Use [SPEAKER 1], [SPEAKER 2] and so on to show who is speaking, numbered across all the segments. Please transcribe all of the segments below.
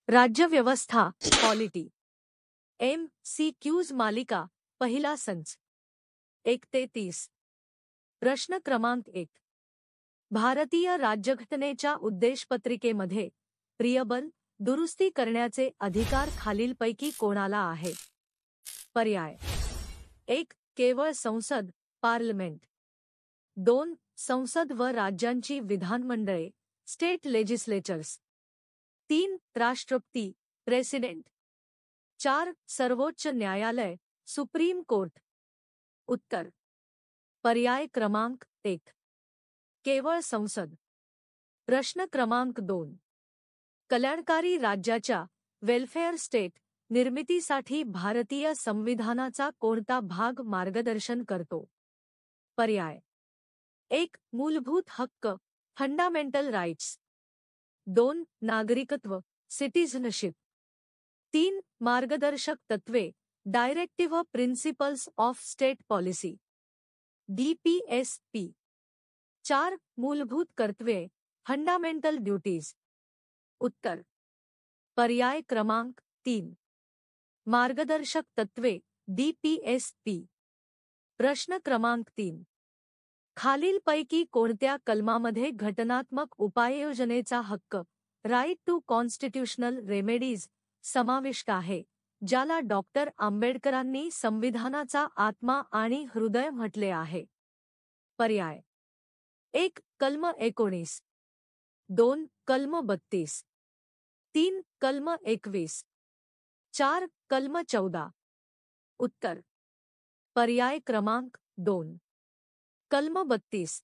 [SPEAKER 1] राज्यव्यवस्था polity MCQज मालिका पहिला संच 1 ते 30 प्रश्न क्रमांक 1 भारतीय राज्यघटनेच्या उद्देशपत्रिकेमध्ये प्रियबल दुरुस्ती करण्याचे अधिकार खालीलपैकी कोणाला आहे? पर्याय 1 केवळ संसद पार्लमेंट 2 संसद व राज्यांची विधानमंडळे स्टेट लेजिस्लेचर्स 3 राष्ट्रपती प्रेसिडेंट 4 सर्वोच्च न्यायालय सुप्रीम कोर्ट उत्तर पर्याय क्रमांक 1 केवळ संसद प्रश्न क्रमांक 2 कल्याणकारी राज्याच्या वेलफेअर स्टेट निर्मितीसाठी भारतीय संविधानाचा कोणता भाग मार्गदर्शन करतो? पर्याय 1 मूलभूत हक्क फंडामेंटल राइट्स 2 नागरिकत्व सिटीझनशिप 3 मार्गदर्शक तत्त्वे directive principles of state policy DPSP 4 मूलभूत कर्तव्ये फंडामेंटल ड्युटीज उत्तर पर्याय क्रमांक 3 मार्गदर्शक तत्त्वे DPSP प्रश्न क्रमांक 3 खालीलपैकी कोणत्या कलमामध्ये घटनात्मक उपाययोजनेचा हक्क राईट टू कॉन्स्टिट्यूशनल रेमेडीज समाविष्ट आहे, ज्याला डॉक्टर आंबेडकरांनी संविधानाचा आत्मा आणि हृदय म्हटले आहे? पर्याय 1 कलम 19 2 कलम 32 3 कलम 21 4 कलम 14 उत्तर पर्याय क्रमांक 2 कलम 32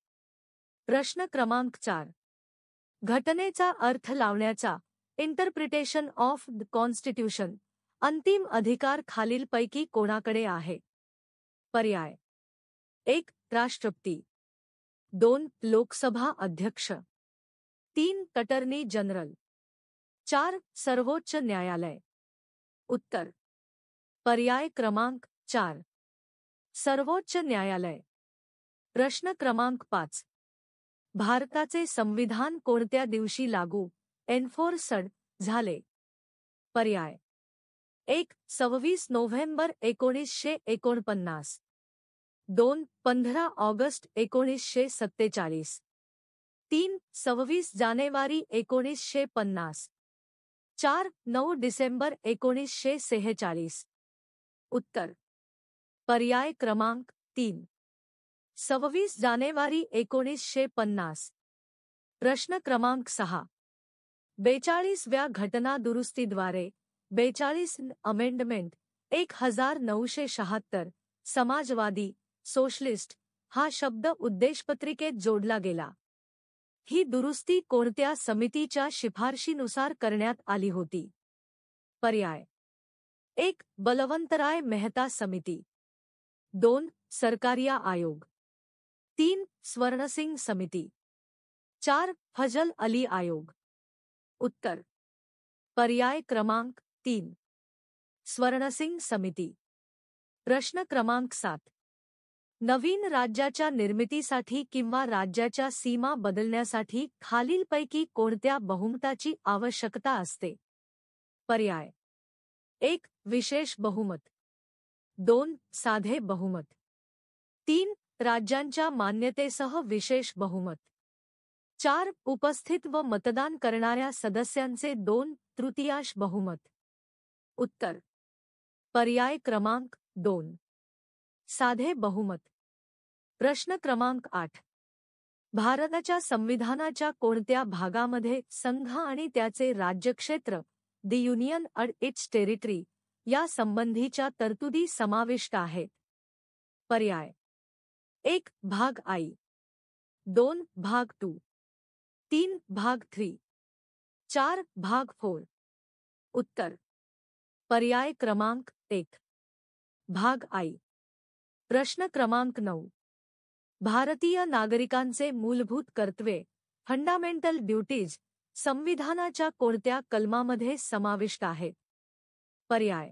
[SPEAKER 1] प्रश्न क्रमांक 4 घटनेचा अर्थ लावण्याचा इंटरप्रिटेशन ऑफ द कॉन्स्टिट्यूशन अंतिम अधिकार खालीलपैकी कोणाकडे आहे? पर्याय 1 राष्ट्रपती 2 लोकसभा अध्यक्ष 3 अटर्नी जनरल 4 सर्वोच्च न्यायालय उत्तर पर्याय क्रमांक 4 सर्वोच्च न्यायालय प्रश्न क्रमांक 5 भारताचे संविधान कोणत्या दिवशी लागू एन्फोर्सड झाले? पर्याय 1 26 नोव्हेंबर 1949 2 15 ऑगस्ट 1947 3 26 जानेवारी 1950 4 9 डिसेंबर 1946 उत्तर पर्याय क्रमांक 3 26 जानेवारी 1950 प्रश्न क्रमांक 6 42व्या घटना दुरुस्तीद्वारे 42 अमेंडमेंट 1976 समाजवादी सोशलिस्ट हा शब्द उद्देशपत्रिकेत जोडला गेला. ही दुरुस्ती कोणत्या समितीच्या शिफारशीनुसार करण्यात आली होती? पर्याय 1 बलवंतराय मेहता समिती 2 सरकारिया आयोग 3 स्वर्णसिंग समिती 4 फजल अली आयोग उत्तर पर्याय क्रमांक 3 स्वर्णसिंग समिती प्रश्न क्रमांक 7 नवीन राज्याच्या निर्मितीसाठी किंवा राज्याच्या सीमा बदलण्यासाठी खालीलपैकी कोणत्या बहुमताची आवश्यकता असते? पर्याय 1 विशेष बहुमत 2 साधे बहुमत 3 राज्यांच्या मान्यतेसह विशेष बहुमत 4 उपस्थित व मतदान करणाऱ्या सदस्यांचे 2/3 बहुमत उत्तर पर्याय क्रमांक 2 साधे बहुमत प्रश्न क्रमांक 8 भारताच्या संविधानाच्या कोणत्या भागामध्ये संघ आणि त्याचे राज्यक्षेत्र the union and its territory या संबंधीच्या तरतुदी समाविष्ट आहेत? पर्याय 1 भाग I 2 भाग 2 3 भाग 3 4 भाग 4 उत्तर पर्याय क्रमांक 1 भाग I प्रश्न क्रमांक 9 भारतीय नागरिकांचे मूलभूत कर्तव्ये फंडामेंटल ड्युटीज संविधानाच्या कोणत्या कलमामध्ये समाविष्ट आहेत? पर्याय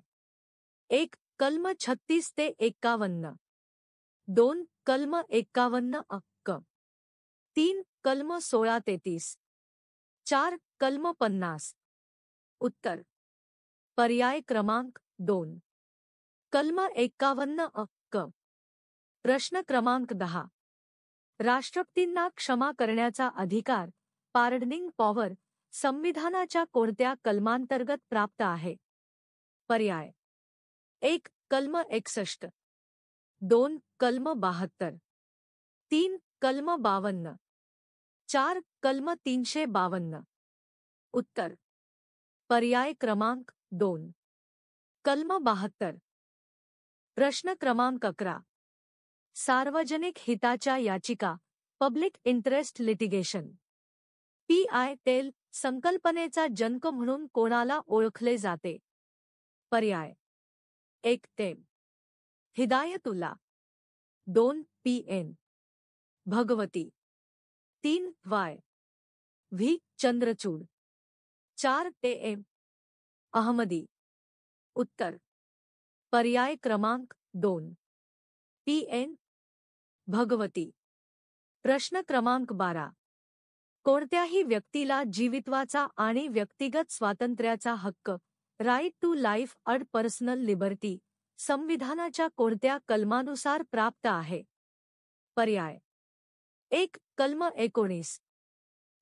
[SPEAKER 1] 1 कलम 36 ते 51 2 कलम 51 अ 3 कलम 16 ते 30 4 कलम 50 उत्तर पर्याय क्रमांक 2 कलम 51 अ क प्रश्न क्रमांक 10 राष्ट्रपतींना क्षमा करण्याचा अधिकार पार्डनिंग पॉवर संविधानाच्या कोणत्या कलमांतर्गत प्राप्त आहे? पर्याय 1 कलम 61 2 कलम 72 3 कलम 52 4 कलम 352 उत्तर पर्याय क्रमांक 2 कलम 72 प्रश्न क्रमांक 11 सार्वजनिक हिताच्या याचिका पब्लिक इंटरेस्ट लिटिगेशन PIL संकल्पनेचा जनक म्हणून कोणाला ओळखले जाते? पर्याय 1 टेम Hidayatullah 2 PN Bhagwati 3 Y V Chandrachud 4 AM Ahmadi उत्तर पर्याय क्रमांक 2 PN भगवती प्रश्न क्रमांक 12 कोणत्याही व्यक्तीला जीवित्वाचा आणि व्यक्तिगत स्वातंत्र्याचा हक्क right to life and personal liberty संविधानाच्या कोणत्या कलमानुसार प्राप्त आहे? पर्याय 1 कलम 19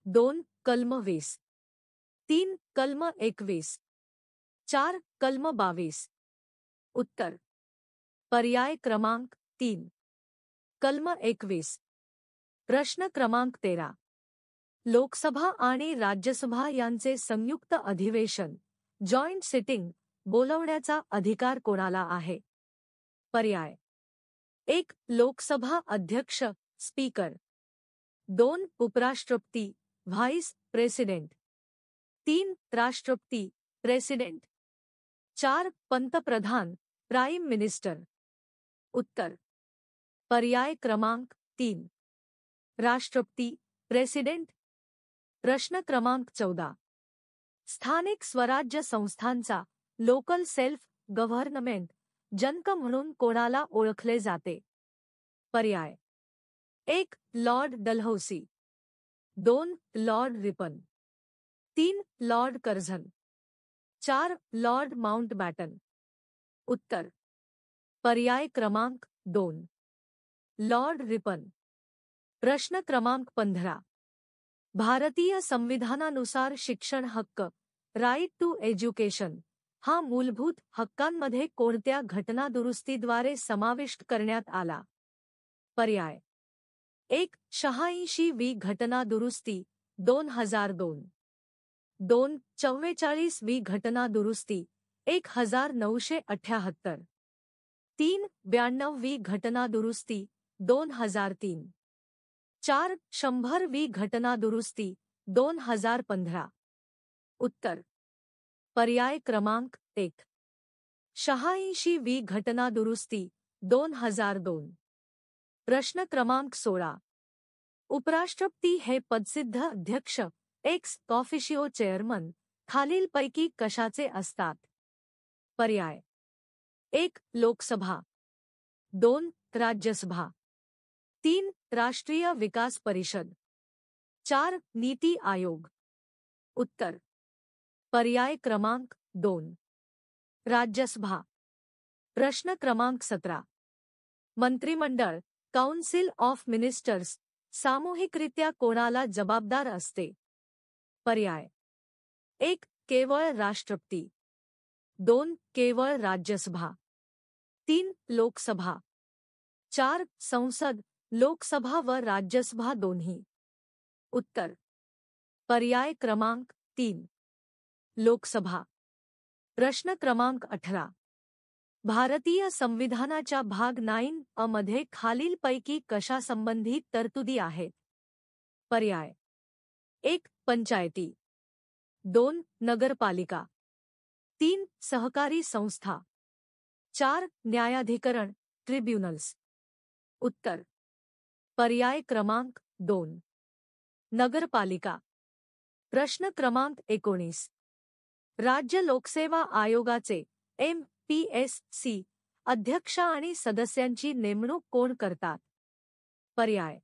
[SPEAKER 1] 2 कलम 20 3 कलम 21 4 कलम 22 उत्तर पर्याय क्रमांक 3 कलम 21 प्रश्न क्रमांक 13 लोकसभा आणि राज्यसभा यांचे संयुक्त अधिवेशन जॉईंट सिटिंग बोलवण्याचा अधिकार कोणाला आहे? पर्याय 1 लोकसभा अध्यक्ष स्पीकर 2 उपराष्ट्रपती व्हाईस प्रेसिडेंट 3 राष्ट्रपती प्रेसिडेंट 4 पंतप्रधान प्राईम मिनिस्टर उत्तर पर्याय क्रमांक 3 राष्ट्रपती प्रेसिडेंट प्रश्न क्रमांक 14 स्थानिक स्वराज्य संस्थांचा लोकल सेल्फ गव्हर्नमेंट जनक म्हणून कोणाला ओळखले जाते? पर्याय 1 Lord Dalhousie 2 Lord Ripon 3 Lord Curzon 4 Lord Mountbatten उत्तर पर्याय क्रमांक 2 लॉर्ड रिपन प्रश्न क्रमांक 15 भारतीय संविधानानुसार शिक्षण हक्क राईट टू एज्युकेशन हा मूलभूत हक्कांमध्ये कोणत्या घटनादुरुस्तीद्वारे समाविष्ट करण्यात आला? पर्याय 1 86 वी घटनादुरुस्ती 2002 2 44 वी घटनादुरुस्ती 1978 3 92 वी घटनादुरुस्ती 2003 4 100 वी घटनादुरुस्ती 2015 उत्तर पर्याय क्रमांक 1 86 वी घटनादुरुस्ती 2002 प्रश्न क्रमांक 16 उपराष्ट्रपती हे पदसिद्ध अध्यक्ष एक्स ऑफिशियो चेअरमन खालीलपैकी कशाचे असतात? पर्याय 1 लोकसभा 2 राज्यसभा 3 राष्ट्रीय विकास परिषद 4 नीती आयोग उत्तर पर्याय क्रमांक 2 राज्यसभा प्रश्न क्रमांक 17 मंत्रिमंडळ काउन्सिल ऑफ मिनिस्टर्स सामूहिकरित्या कोणाला जबाबदार असते? पर्याय 1 केवळ राष्ट्रपती 2 केवळ राज्यसभा 3 लोकसभा 4 संसद लोकसभा व राज्यसभा दोन्ही उत्तर पर्याय क्रमांक 3 लोकसभा प्रश्न क्रमांक 18 भारतीय संविधानाच्या भाग 9 अ मध्ये खालीलपैकी कशासंबंधी तरतुदी आहेत? पर्याय 1 पंचायती 2 नगरपालिका 3 सहकारी संस्था 4 न्यायाधिकरण ट्रिब्युनल्स उत्तर पर्याय क्रमांक 2 नगरपालिका प्रश्न क्रमांक 19 राज्य लोकसेवा आयोगाचे MPSC अध्यक्ष आणि सदस्यांची नेमणूक कोण करतात? पर्याय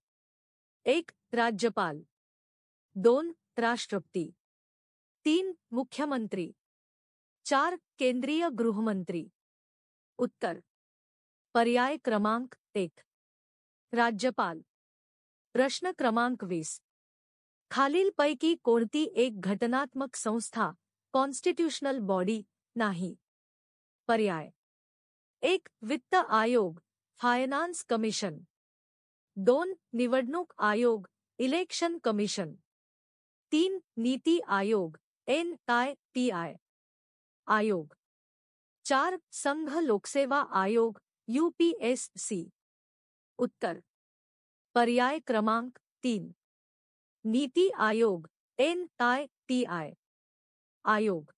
[SPEAKER 1] 1 राज्यपाल 2 राष्ट्रपती 3 मुख्यमंत्री 4. केंद्रीय गृहमंत्री. उत्तर. पर्याय क्रमांक 1. राज्यपाल. प्रश्न क्रमांक 20. खालीलपैकी कोणती एक घटनात्मक संस्था कॉन्स्टिट्यूशनल बॉडी नाही? पर्याय. 1. वित्त आयोग फायनान्स कमिशन. 2. निवडणूक आयोग election commission. 3. NITI Aayog NIPI आयोग. 4. संघ लोकसेवा आयोग UPSC. उत्तर. पर्याय क्रमांक 3. नीती आयोग NIPI आयोग.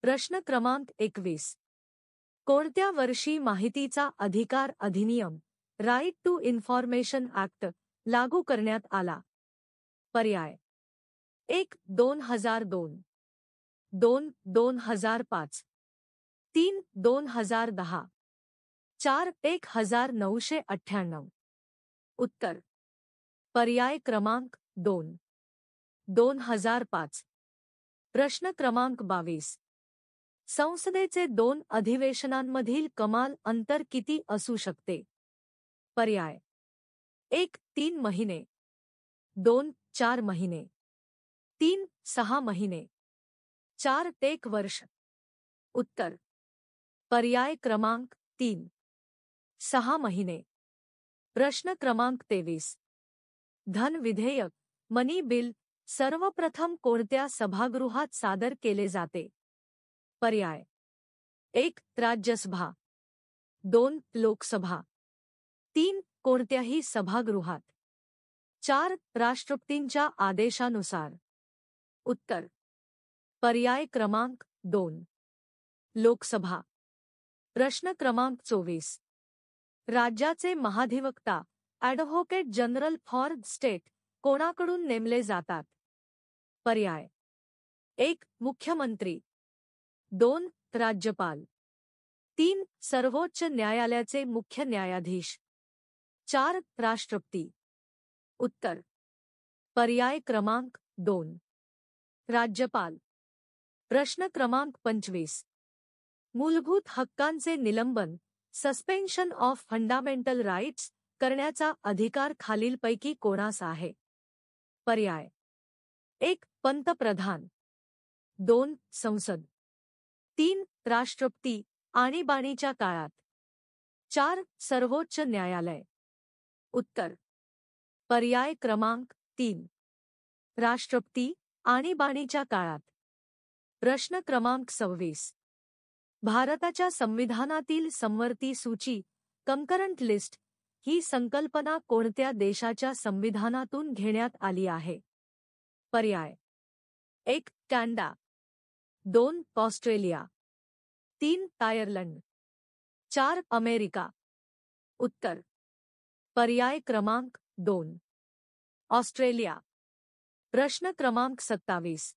[SPEAKER 1] प्रश्न क्रमांक 21. कोणत्या वर्षी माहितीचा अधिकार अधिनियम राईट टू इन्फॉर्मेशन ॲक्ट लागू करण्यात आला? पर्याय. 1. 2002. 2. 2005. 3. 2010. 4. 1998. उत्तर. पर्याय क्रमांक 2. 2005. प्रश्न क्रमांक 22. संसदेचे 2 अधिवेशनांमधील कमाल अंतर किती असू शकते? पर्याय. 1. 3 महिने. 2. 4 महिने. 3. 6 महिने. 4. 1 वर्ष. उत्तर. पर्याय क्रमांक 3. 6 महिने. प्रश्न क्रमांक 23. धन विधेयक मनी बिल सर्वप्रथम कोणत्या सभागृहात सादर केले जाते? पर्याय. 1. राज्यसभा. 2. लोकसभा. 3. कोणत्याही सभागृहात. 4. राष्ट्रपतींच्या आदेशानुसार. उत्तर. पर्याय क्रमांक 2. लोकसभा. प्रश्न क्रमांक 24. राज्याचे महाधिवक्ता ॲडव्होकेट जनरल फॉर स्टेट कोणाकडून नेमले जातात? पर्याय. 1. मुख्यमंत्री. 2. राज्यपाल. 3. सर्वोच्च न्यायालयाचे मुख्य न्यायाधीश. 4. राष्ट्रपती. उत्तर. पर्याय क्रमांक 2. राज्यपाल. प्रश्न क्रमांक 25. मूलभूत हक्कांचे निलंबन सस्पेन्शन ऑफ फंडामेंटल राईट्स करण्याचा अधिकार खालीलपैकी कोणास आहे? पर्याय. 1. पंतप्रधान. 2. संसद. 3. राष्ट्रपती आणीबाणीच्या काळात. 4. सर्वोच्च न्यायालय. उत्तर. पर्याय क्रमांक 3. राष्ट्रपती आणीबाणीच्या काळात. प्रश्न क्रमांक 26. भारताच्या संविधानातील समवर्ती सूची कंकरंट लिस्ट ही संकल्पना कोणत्या देशाच्या संविधानातून घेण्यात आली आहे? पर्याय. 1. कॅनडा. 2. ऑस्ट्रेलिया. 3. आयर्लंड. 4. अमेरिका. उत्तर. पर्याय क्रमांक 2. ऑस्ट्रेलिया. प्रश्न क्रमांक 27.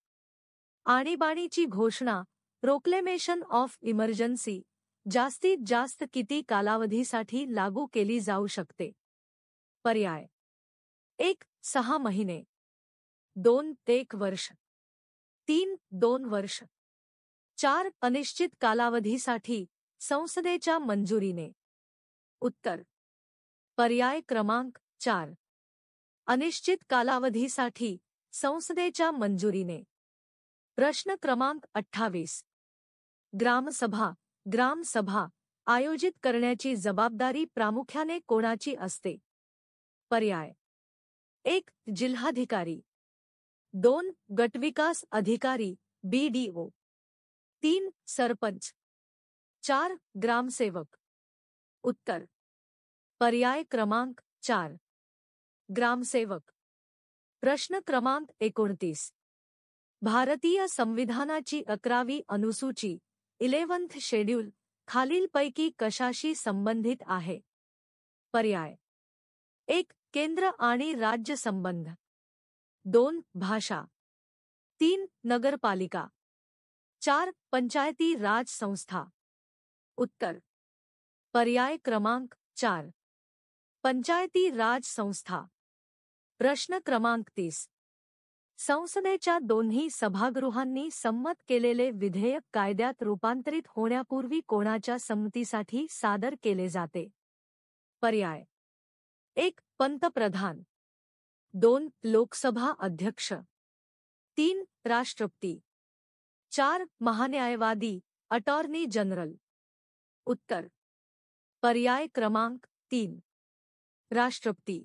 [SPEAKER 1] आणीबाणीची घोषणा प्रोक्लेमेशन ऑफ इमर्जन्सी जास्तीत जास्त किती कालावधीसाठी लागू केली जाऊ शकते? पर्याय. 1. 6 महिने. 2. 1 वर्ष. 3. 2 वर्ष. 4. अनिश्चित कालावधीसाठी संसदेच्या मंजुरीने. उत्तर. पर्याय क्रमांक 4. अनिश्चित कालावधीसाठी संसदेच्या मंजुरीने. प्रश्न क्रमांक 28. ग्रामसभा आयोजित करण्याची जबाबदारी प्रामुख्याने कोणाची असते? पर्याय. 1. जिल्हाधिकारी. 2. गटविकास अधिकारी BDO. 3. सरपंच. 4. ग्रामसेवक. उत्तर. पर्याय क्रमांक 4. ग्रामसेवक. प्रश्न क्रमांक 29. भारतीय संविधानाची 11वी अनुसूची 11th शेड्यूल खालीलपैकी कशाशी संबंधित आहे? पर्याय. 1. केंद्र आणि राज्य संबंध. 2. भाषा. 3. नगरपालिका. 4. पंचायती राज संस्था. उत्तर. पर्याय क्रमांक 4. पंचायती राज संस्था. प्रश्न क्रमांक 30. संसदेच्या दोन्ही सभागृहांनी संमत केलेले विधेयक कायद्यात रूपांतरित होण्यापूर्वी कोणाच्या संमतीसाठी सादर केले जाते? पर्याय: 1. पंतप्रधान, 2. लोकसभा अध्यक्ष, 3. राष्ट्रपती, 4. महान्यायवादी अटॉर्नी जनरल. उत्तर: पर्याय क्रमांक 3, राष्ट्रपती.